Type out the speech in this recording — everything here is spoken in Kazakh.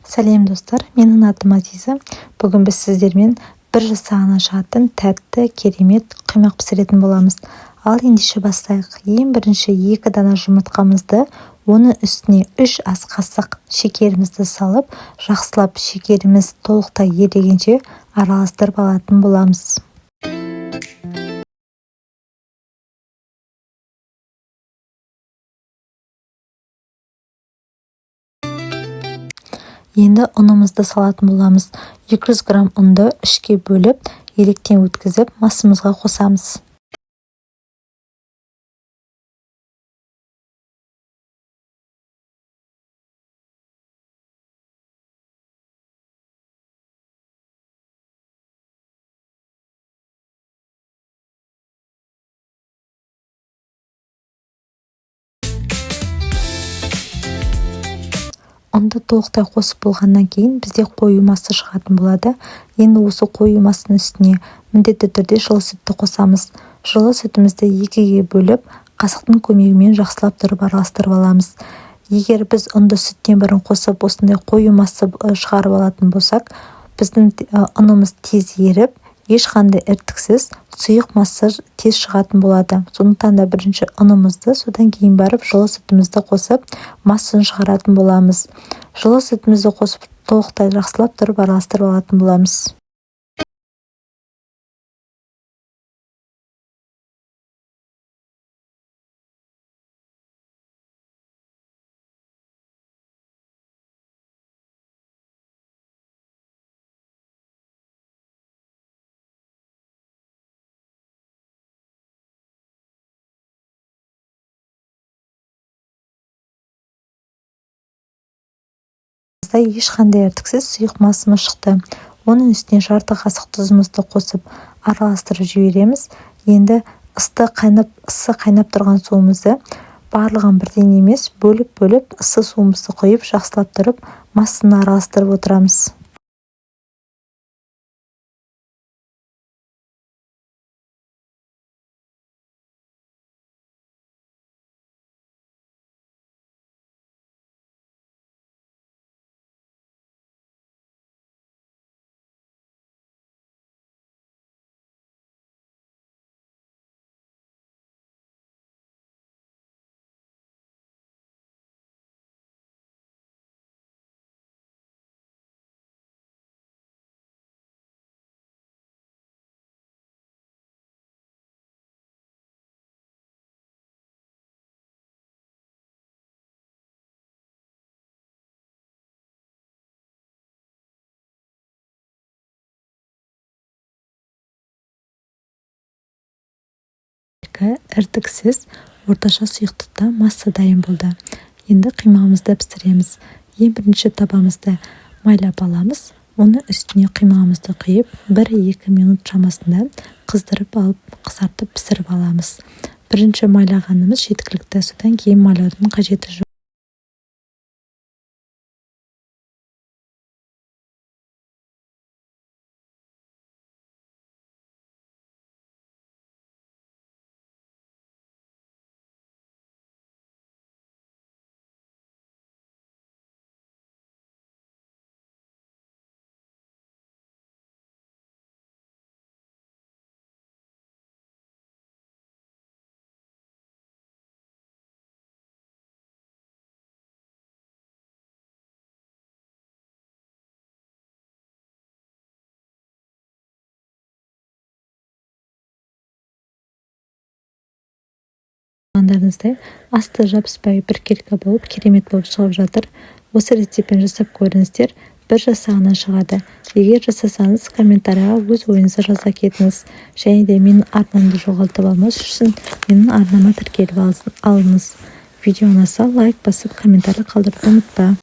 Сәлем достар, менің атым Азиза. Бүгін біз сіздермен бір жасағаннан шығатын тәтті, керемет құймақ пісіретін боламыз. Ал ендеше бастайық. Ең бірінші 2 дана жұмыртқамызды, оны үстіне 3 ас қасық шекерімізді салып, жақсылап шекеріміз толықтай ерігенше араластырып алатын боламыз. Енді ұнымызды салатын боламыз. 200 грамм ұнды ішке бөліп, електен өткізіп, масымызға қосамыз. Ұнды толықтай қосып болғаннан кейін бізде қою масы шығатын болады. Енді осы қою масының үстіне міндетті түрде жылы сүтті қосамыз. Жылы сүтімізді 2-ге бөліп, қасықтың көмегімен жақсылап тұрып араластырып аламыз. Егер біз ұнды сүттен бұрын қосып, осындай қою масы шығарып алатын болсақ, біздің ұнымыз тез еріп, ешқандай іртіксіз сұйық масы тез шығатын болады. Сондықтан да бірінші ұнымызды, содан кейін барып жылы сүтімізді қосып, масын шығаратын боламыз. Жылы сүтімізді қосып, толықтай жақсылап тұрып араластырып алатын боламыз. Ешқандай іртіксіз сұйық масымыз шықты. Оның үстіне жарты қасық тұзымызды қосып араластырып жібереміз. Енді ыссы қайнап тұрған суымызды барлығын бірден емес, бөліп ыссы суымызды құйып жақсылап тұрып массаны араластырып отырамыз. Іртіксіз орташа сұйықтықта масса дайын болды. Енді қимағымызды пісіреміз. Ең бірінші табамызды майлап аламыз. Оны үстіне қимағымызды құйып, 1-2 минут шамасында қыздырып алып, қызартып пісіріп аламыз. Бірінші майлағанымыз жеткілікті, содан кейін майлаудың қажеті жоқ. Асты жабыспай біркелкі болып, керемет болып шығып жатыр. Осы рецептпен жасап көріңіздер, бір жасағаннан шығады. Егер жасасаңыз, комментарияға өз ойыңызды жаза кетіңіз. Және де менің арнамды жоғалтып алмас үшін менің арнама тіркеліп алыңыз. Видео ұнаса лайк басып, комментарий қалдыруды ұмытпа.